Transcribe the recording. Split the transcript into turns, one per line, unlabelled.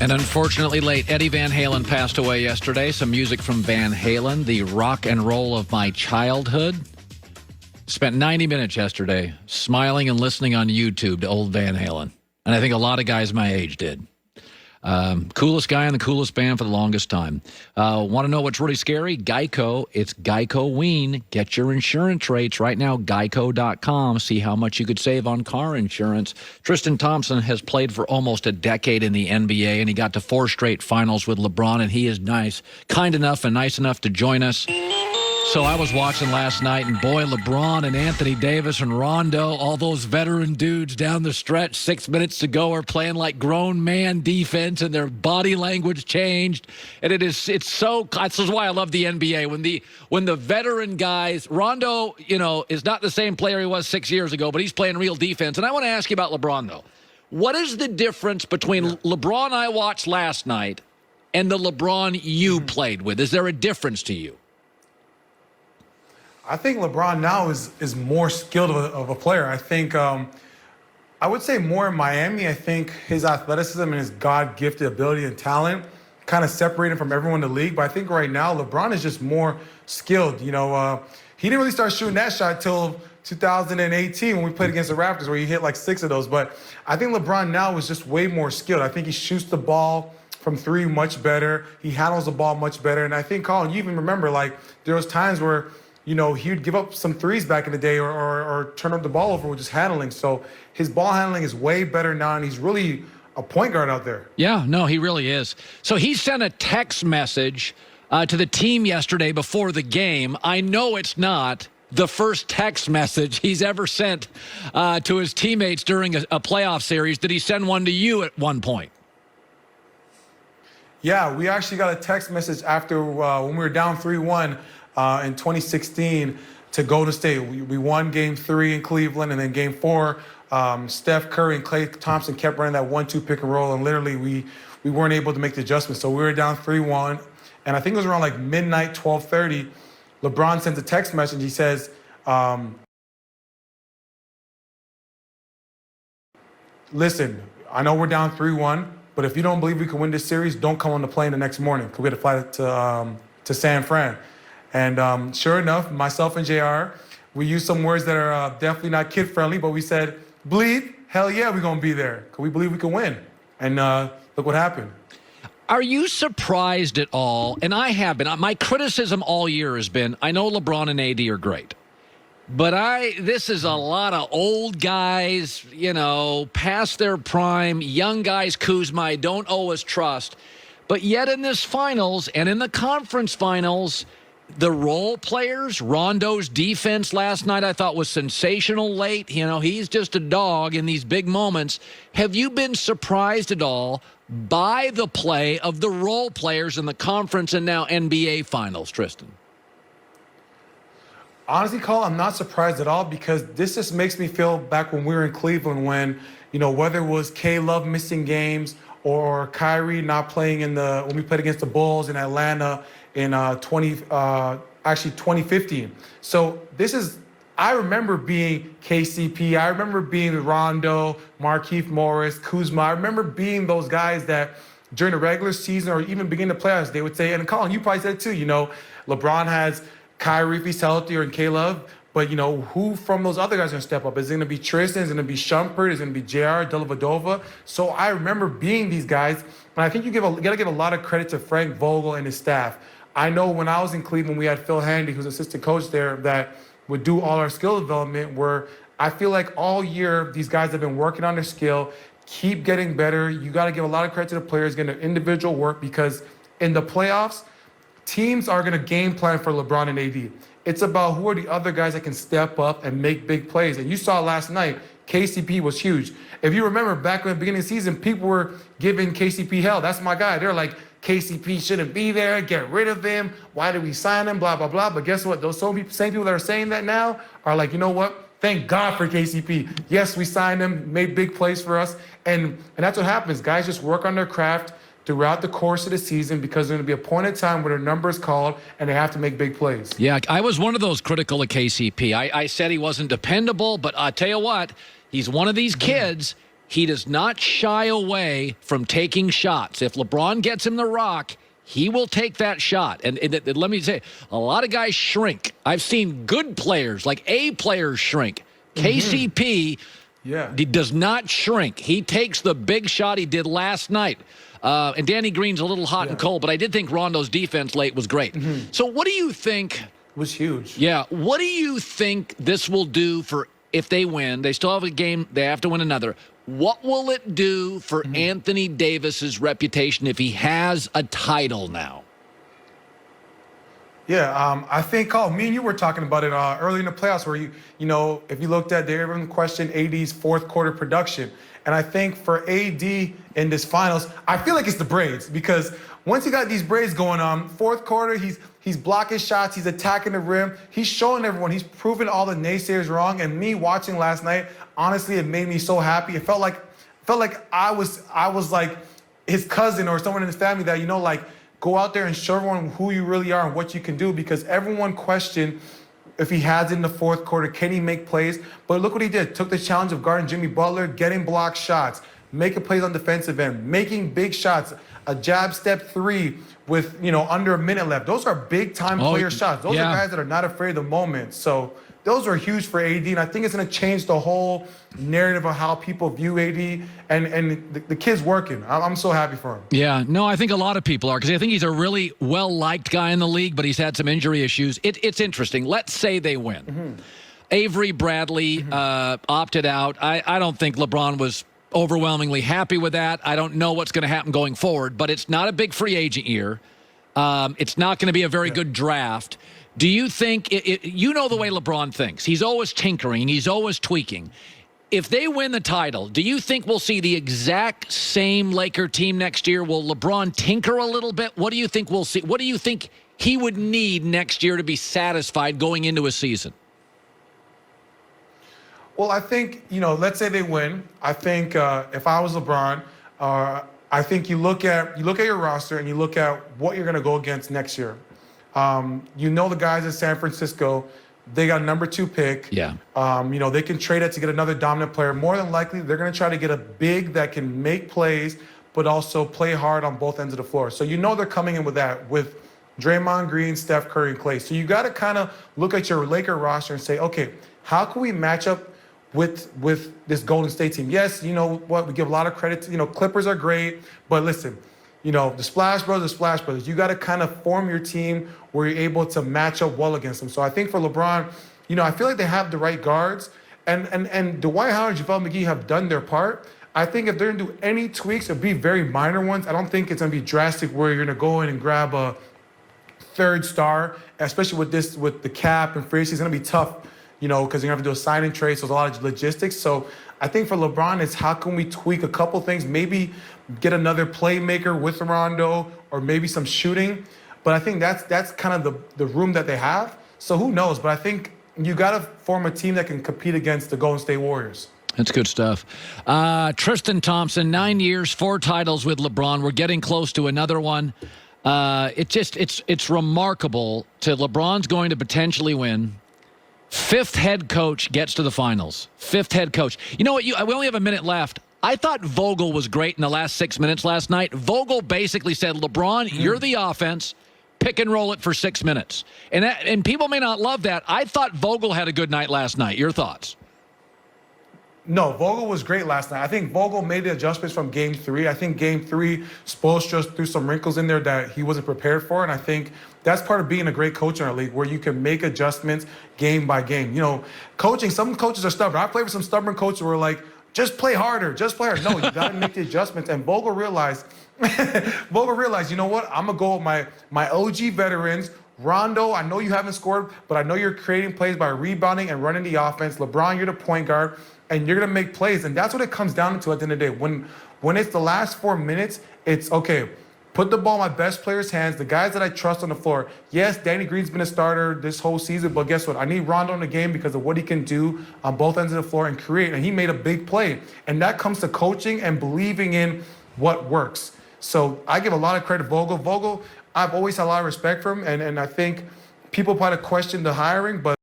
And unfortunately late, Eddie Van Halen passed away yesterday. Some music from Van Halen, the rock and roll of my childhood. Spent 90 minutes yesterday smiling and listening on YouTube to old Van Halen. And I think a lot of guys my age did. Coolest guy in the coolest band for the longest time. Want to know what's really scary? Geico. It's Geico-ween. Get your insurance rates right now. Geico.com. See how much you could save on car insurance. Tristan Thompson has played for almost a decade in the NBA, and he got to 4 straight finals with LeBron, and he is kind enough and nice enough to join us. So I was watching last night, and boy, LeBron and Anthony Davis and Rondo, all those veteran dudes down the stretch, 6 minutes to go, are playing like grown man defense, and their body language changed. And this is why I love the NBA. When the veteran guys, Rondo, is not the same player he was 6 years ago, but he's playing real defense. And I want to ask you about LeBron, though. What is the difference between LeBron I watched last night and the LeBron you played with? Is there a difference to you?
I think LeBron now is more skilled of a player. I think I would say more in Miami. I think his athleticism and his God-gifted ability and talent kind of separate him from everyone in the league. But I think right now LeBron is just more skilled. He didn't really start shooting that shot till 2018 when we played against the Raptors, where he hit like 6 of those. But I think LeBron now is just way more skilled. I think he shoots the ball from 3 much better. He handles the ball much better. And I think, Colin, you even remember, like, there was times where he would give up some threes back in the day or turn up the ball over with just handling. So his ball handling is way better now, and he's really a point guard out there.
Yeah, no, he really is. So he sent a text message to the team yesterday before the game. I know it's not the first text message he's ever sent to his teammates during a playoff series. Did he send one to you at one point?
Yeah, we actually got a text message after when we were down 3-1 in 2016 to Golden State. We won Game 3 in Cleveland, and then Game 4, Steph Curry and Klay Thompson kept running that 1-2 pick and roll, and literally we weren't able to make the adjustment. So we were down 3-1, and I think it was around like midnight, 12:30. LeBron sends a text message. He says, listen, I know we're down 3-1, but if you don't believe we can win this series, don't come on the plane the next morning, because we had to fly to San Fran. And sure enough, myself and JR, we used some words that are definitely not kid-friendly, but we said, believe, hell yeah, we're going to be there, because we believe we can win. And look what happened.
Are you surprised at all? And I have been. My criticism all year has been, I know LeBron and AD are great, but this is a lot of old guys, past their prime, young guys, Kuzma, I don't always trust. But yet in this finals and in the conference finals, the role players, Rondo's defense last night I thought was sensational late. He's just a dog in these big moments. Have you been surprised at all by the play of the role players in the conference and now NBA finals, Tristan?
Honestly, Cole, I'm not surprised at all, because this just makes me feel back when we were in Cleveland when, whether it was K-Love missing games or Kyrie not playing when we played against the Bulls in Atlanta in 2015. So I remember being KCP. I remember being Rondo, Markieff Morris, Kuzma. I remember being those guys that during the regular season or even beginning the playoffs, they would say, and Colin, you probably said it too, LeBron has Kyrie if he's healthy or in K-Love. But, who from those other guys are going to step up? Is it going to be Tristan? Is it going to be Shumpert? Is it going to be JR, Dellavedova? So I remember being these guys. And I think you got to give a lot of credit to Frank Vogel and his staff. I know when I was in Cleveland, we had Phil Handy, who's assistant coach there, that would do all our skill development, where I feel like all year these guys have been working on their skill, keep getting better. You got to give a lot of credit to the players, getting their individual work, because in the playoffs, teams are going to game plan for LeBron and AD. It's about who are the other guys that can step up and make big plays. And you saw last night, KCP was huge. If you remember back in the beginning of the season, people were giving KCP hell. That's my guy. They're like, KCP shouldn't be there. Get rid of him. Why did we sign him? Blah, blah, blah. But guess what? Those same people that are saying that now are like, you know what? Thank God for KCP. Yes, we signed him, made big plays for us. And that's what happens. Guys just work on their craft throughout the course of the season, because there's going to be a point in time where their number is called and they have to make big plays.
Yeah, I was one of those critical of KCP. I said he wasn't dependable, but I tell you what, he's one of these kids. he does not shy away from taking shots. If LeBron gets him the rock, he will take that shot. And let me say, a lot of guys shrink. I've seen good players, like A players, shrink. KCP he does not shrink. He takes the big shot he did last night. And Danny Green's a little hot and cold, but I did think Rondo's defense late was great. So what do you think?
It was huge.
Yeah. What do you think this will do for if they win? They still have a game. They have to win another. What will it do for Anthony Davis's reputation if he has a title now?
Yeah, I think, me and you were talking about it early in the playoffs where, you know, if you looked at, they even questioned AD's fourth quarter production. And I think for AD in this finals, I feel like it's the braids because once he got these braids going on, fourth quarter, he's blocking shots, he's attacking the rim, he's showing everyone, he's proving all the naysayers wrong. And me watching last night, honestly, it made me so happy. It felt like I was like his cousin or someone in his family that, you know, like, go out there and show everyone who you really are and what you can do because everyone questioned if he has it in the fourth quarter, can he make plays? But look what he did. Took the challenge of guarding Jimmy Butler, getting blocked shots, making plays on defensive end, making big shots, a jab step three with, you know, under a minute left. Those are big time player shots. Those are guys that are not afraid of the moment. So those are huge for AD, and I think it's going to change the whole narrative of how people view AD, and the kid's working. I'm so happy for him.
Yeah, no, I think a lot of people are because I think he's a really well-liked guy in the league, but he's had some injury issues. It's interesting. Let's say they win. Avery Bradley opted out. I don't think LeBron was overwhelmingly happy with that. I don't know what's going to happen going forward, but it's not a big free agent year. It's not going to be a very good draft. Do you think, you know the way LeBron thinks. He's always tinkering. He's always tweaking. If they win the title, do you think we'll see the exact same Laker team next year? Will LeBron tinker a little bit? What do you think we'll see? What do you think he would need next year to be satisfied going into a season?
Well, I think, you know, let's say they win. I think if I was LeBron, I think you look at your roster and you look at what you're going to go against next year. You know the guys in San Francisco, they got a number 2 pick.
Yeah.
You know, they can trade it to get another dominant player. More than likely, they're going to try to get a big that can make plays, but also play hard on both ends of the floor. So you know they're coming in with that, with Draymond Green, Steph Curry, and Klay. So you got to kind of look at your Laker roster and say, okay, how can we match up with this Golden State team? Yes, you know what, we give a lot of credit to, you know, Clippers are great, but listen, you know, the Splash Brothers, you got to kind of form your team where you're able to match up well against them. So I think for LeBron, you know, I feel like they have the right guards, and Dwight Howard and JaVale McGee have done their part. I think if they're going to do any tweaks, it'll be very minor ones. I don't think it's going to be drastic where you're going to go in and grab a third star, especially with the cap and free agency. It's going to be tough, you know, because you're going to have to do a sign and trade, so there's a lot of logistics. So I think for LeBron, it's how can we tweak a couple things, maybe get another playmaker with Rondo or maybe some shooting. But I think that's kind of the room that they have. So who knows? But I think you got to form a team that can compete against the Golden State Warriors.
That's good stuff. Tristan Thompson, 9 years, 4 titles with LeBron. We're getting close to another one. It's remarkable to LeBron's going to potentially win. 5th head coach gets to the finals. 5th head coach. You know what? We only have a minute left. I thought Vogel was great in the last 6 minutes last night. Vogel basically said, LeBron, you're the offense. Pick and roll it for 6 minutes. And people may not love that. I thought Vogel had a good night last night. Your thoughts?
No, Vogel was great last night. I think Vogel made the adjustments from Game 3. I think Game 3, Spoelstra threw some wrinkles in there that he wasn't prepared for, and I think that's part of being a great coach in our league, where you can make adjustments game by game. You know, coaching, some coaches are stubborn. I played with some stubborn coaches who were like, just play harder, just play harder. No, you got to make the adjustments. And Vogel realized, you know what? I'm going to go with my OG veterans. Rondo, I know you haven't scored, but I know you're creating plays by rebounding and running the offense. LeBron, you're the point guard, and you're going to make plays. And that's what it comes down to at the end of the day. When it's the last 4 minutes, it's, okay, put the ball in my best players' hands, the guys that I trust on the floor. Yes, Danny Green's been a starter this whole season, but guess what? I need Rondo in the game because of what he can do on both ends of the floor and create. And he made a big play. And that comes to coaching and believing in what works. So I give a lot of credit to Vogel. Vogel, I've always had a lot of respect for him, and I think people probably question the hiring, but